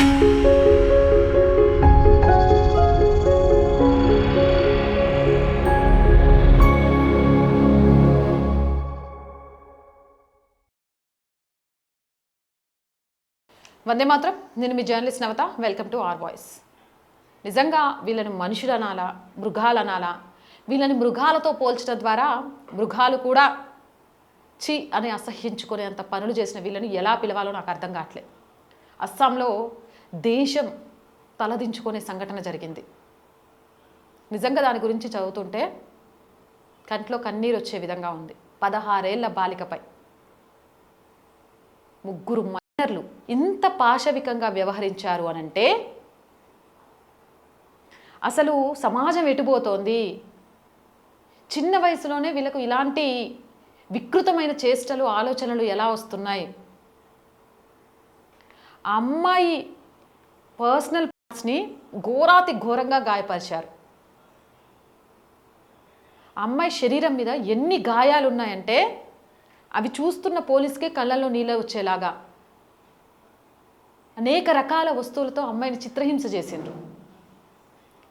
వందే మాత్రం. నేను మీ journalist Navata. Welcome to our voice. నిజంగా వీళ్ళని మనుషులు అనాలా, మృగాలు అనాలా? వీళ్ళని మృగాలతో పోల్చడం ద్వారా మృగాలు కూడా చి అని అసహ్యించుకునేంత పనులు చేసిన వీళ్ళని ఎలా పిలవాలో నాకు అర్థం కావట్లేదు. అస్సాంలో దేశం తలదించుకునే సంఘటన జరిగింది. నిజంగా దాని గురించి చదువుతుంటే కంట్లో కన్నీరు వచ్చే విధంగా ఉంది. 16 ఏళ్ల బాలికపై 3 మైనర్లు ఇంత పాశవికంగా వ్యవహరించారు అనంటే అసలు సమాజం ఎటుపోతోంది? చిన్న వయసులోనే వీళ్ళకు ఇలాంటి వికృతమైన చేష్టలు, ఆలోచనలు ఎలా వస్తున్నాయి? ఆ అమ్మాయి పర్సనల్ పార్ట్స్ని ఘోరాతి ఘోరంగా గాయపరిచారు. ఆ అమ్మాయి శరీరం మీద ఎన్ని గాయాలు ఉన్నాయంటే అవి చూస్తున్న పోలీసుకే కళ్ళల్లో నీళ్ళు వచ్చేలాగా అనేక రకాల వస్తువులతో అమ్మాయిని చిత్రహింస చేసిండ్రు.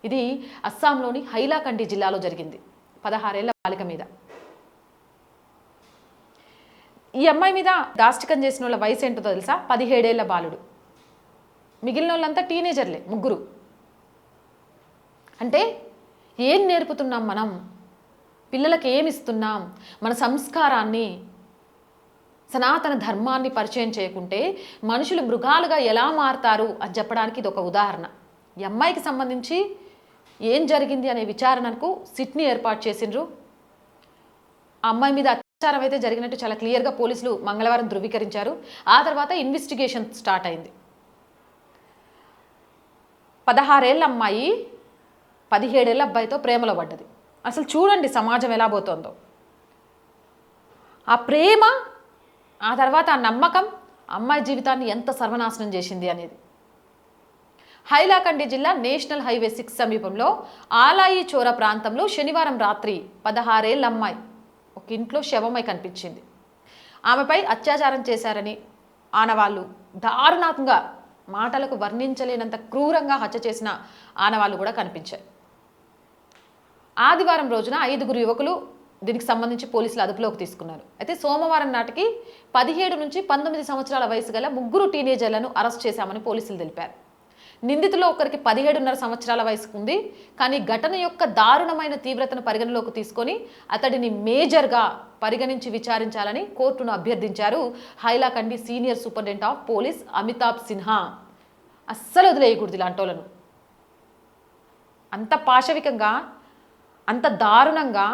ఇది అస్సాంలోని హైలాకండి జిల్లాలో జరిగింది. 16 ఏళ్ల బాలిక మీద. ఈ అమ్మాయి మీద దాష్టికం చేసిన వాళ్ళ వయసు ఏంటో తెలుసా? 17 ఏళ్ల బాలుడు. మిగిలిన వాళ్ళంతా టీనేజర్లే, 3. అంటే ఏం నేర్పుతున్నాం మనం? పిల్లలకి ఏమి ఇస్తున్నాం? మన సంస్కారాన్ని, సనాతన ధర్మాన్ని పరిచయం చేయకుంటే మనుషులు మృగాలుగా ఎలా మారతారు అని చెప్పడానికి ఇది ఒక ఉదాహరణ. ఈ అమ్మాయికి సంబంధించి ఏం జరిగింది అనే విచారణకు సిట్ని ఏర్పాటు చేసిండ్రు. ఆ అమ్మాయి మీద అత్యాచారం అయితే జరిగినట్టు చాలా క్లియర్గా పోలీసులు మంగళవారం ధృవీకరించారు. ఆ తర్వాత ఇన్వెస్టిగేషన్ స్టార్ట్ అయింది. 16 ఏళ్ల అమ్మాయి 17 ఏళ్ల అబ్బాయితో ప్రేమలో పడ్డది. అసలు చూడండి సమాజం ఎలా పోతుందో. ఆ ప్రేమ, ఆ తర్వాత ఆ నమ్మకం అమ్మాయి జీవితాన్ని ఎంత సర్వనాశనం చేసింది అనేది. హైలాకండి జిల్లా నేషనల్ హైవే 6 సమీపంలో ఆలాయి చోర ప్రాంతంలో శనివారం రాత్రి 16 ఏళ్ల అమ్మాయి ఒక ఇంట్లో శవమై కనిపించింది. ఆమెపై అత్యాచారం చేశారని ఆనవాళ్ళు, దారుణంగా మాటలకు వర్ణించలేనంత క్రూరంగా హత్య చేసిన ఆనవాళ్ళు కూడా కనిపించాయి. ఆదివారం రోజున 5 యువకులు దీనికి సంబంధించి పోలీసులు అదుపులోకి తీసుకున్నారు. అయితే సోమవారం నాటికి 17 నుంచి 19 సంవత్సరాల వయసు గల 3 టీనేజర్లను అరెస్ట్ చేశామని పోలీసులు తెలిపారు. నిందితులో ఒకరికి 17.5 సంవత్సరాల వయసు ఉంది. కానీ ఘటన యొక్క దారుణమైన తీవ్రతను పరిగణలోకి తీసుకొని అతడిని మేజర్గా పరిగణించి విచారించాలని కోర్టును అభ్యర్థించారు Hailakandi senior superintendent of police Amitabh Sinha. అస్సలు వదిలేయకూడదు ఇలాంటి వాళ్ళను. అంత పాశవికంగా, అంత దారుణంగా,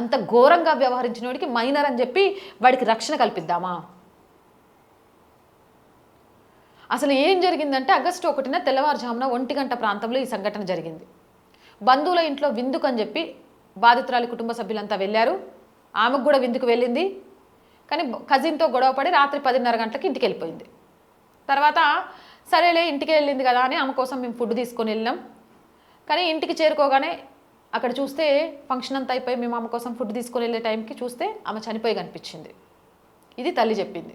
అంత ఘోరంగా వ్యవహరించిన వాడికి మైనర్ అని చెప్పి వాడికి రక్షణ కల్పిద్దామా? అసలు ఏం జరిగిందంటే ఆగస్టు 1న తెల్లవారుజామున 1 గంట ప్రాంతంలో ఈ సంఘటన జరిగింది. బంధువుల ఇంట్లో విందుకు అని చెప్పి బాధితురాలి కుటుంబ సభ్యులంతా వెళ్ళారు. ఆమెకు కూడా విందుకు వెళ్ళింది. కానీ కజిన్తో గొడవపడి రాత్రి 10:30 గంటలకు ఇంటికి వెళ్ళిపోయింది. తర్వాత సరేలే ఇంటికి వెళ్ళింది కదా అని ఆమె కోసం మేము ఫుడ్ తీసుకొని వెళ్ళాం. కానీ ఇంటికి చేరుకోగానే అక్కడ చూస్తే ఫంక్షన్ అంతా అయిపోయి మేము ఆమె కోసం ఫుడ్ తీసుకొని వెళ్ళే టైంకి చూస్తే ఆమె చనిపోయి కనిపించింది. ఇది తల్లి చెప్పింది.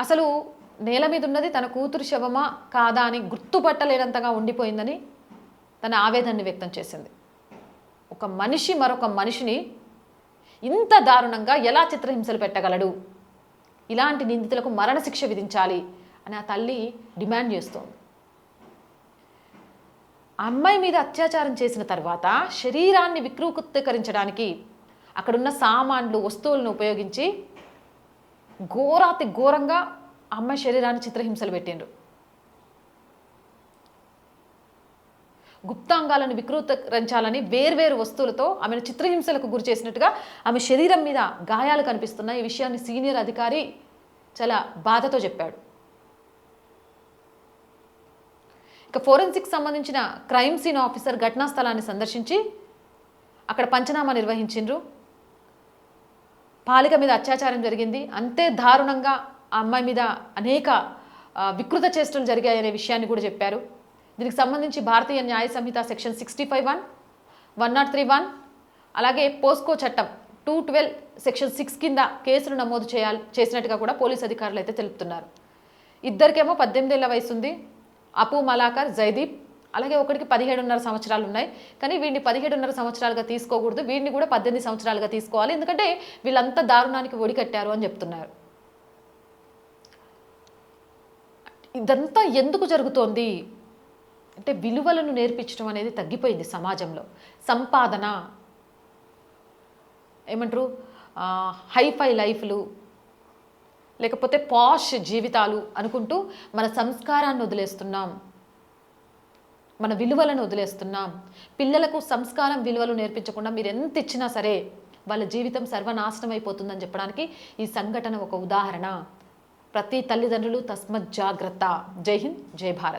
అసలు నేల మీద ఉన్నది తన కూతురు శవమా కాదా అని గుర్తుపట్టలేనంతగా ఉండిపోయిందని తన ఆవేదనని వ్యక్తం చేసింది. ఒక మనిషి మరొక మనిషిని ఇంత దారుణంగా ఎలా చిత్రహింసలు పెట్టగలడు? ఇలాంటి నిందితులకు మరణశిక్ష విధించాలి అని ఆ తల్లి డిమాండ్ చేస్తోంది. అమ్మాయి మీద అత్యాచారం చేసిన తర్వాత శరీరాన్ని వికృతీకరించడానికి అక్కడున్న సామాన్లు, వస్తువులను ఉపయోగించి ఘోరాతి ఘోరంగా అమ్మాయి శరీరాన్ని చిత్రహింసలు పెట్టిండ్రు. గుప్తాంగాలను వికృతీకరించాలని వేర్వేరు వస్తువులతో ఆమెను చిత్రహింసలకు గురి చేసినట్టుగా ఆమె శరీరం మీద గాయాలు కనిపిస్తున్నాయి. ఈ విషయాన్ని సీనియర్ అధికారి చాలా బాధతో చెప్పాడు. ఇక ఫోరెన్సిక్ సంబంధించిన క్రైమ్ సీన్ ఆఫీసర్ ఘటనా స్థలాన్ని సందర్శించి అక్కడ పంచనామా నిర్వహించిండ్రు. బాలిక మీద అత్యాచారం జరిగింది, అంతే దారుణంగా ఆ అమ్మాయి మీద అనేక వికృత చేష్టలు జరిగాయనే విషయాన్ని కూడా చెప్పారు. దీనికి సంబంధించి భారతీయ న్యాయ సంహిత సెక్షన్ 65(1), 103(1), అలాగే పోస్కో చట్టం 212 సెక్షన్ 6 కింద కేసులు నమోదు చేసినట్టుగా కూడా పోలీసు అధికారులు అయితే తెలుపుతున్నారు. ఇద్దరికేమో 18 ఏళ్ల వయసు ఉంది, అపు మలాకర్ జైదీప్. అలాగే ఒకడికి 17.5 సంవత్సరాలు ఉన్నాయి. కానీ వీడిని 17.5 సంవత్సరాలుగా తీసుకోకూడదు, వీడిని కూడా 18 సంవత్సరాలుగా తీసుకోవాలి, ఎందుకంటే వీళ్ళంతా దారుణానికి ఒడికట్టారు అని చెప్తున్నారు. ఇదంతా ఎందుకు జరుగుతోంది అంటే విలువలను నేర్పించడం అనేది తగ్గిపోయింది సమాజంలో. సంపాదన ఏమంటారు, హైఫై లైఫ్లు, లేకపోతే పాష్ జీవితాలు అనుకుంటూ మన సంస్కారాన్ని వదిలేస్తున్నాం, మన విలువలను వదిలేస్తున్నాం. పిల్లలకు సంస్కారం విలువలు నేర్పించకుండా మీరు ఎంత ఇచ్చినా సరే వాళ్ళ జీవితం సర్వనాశనం అయిపోతుందని చెప్పడానికి ఈ సంఘటన ఒక ఉదాహరణ. ప్రతి తల్లిదండ్రులు తస్మత్ జాగ్రత్త. జై హింద్, జై భారత్.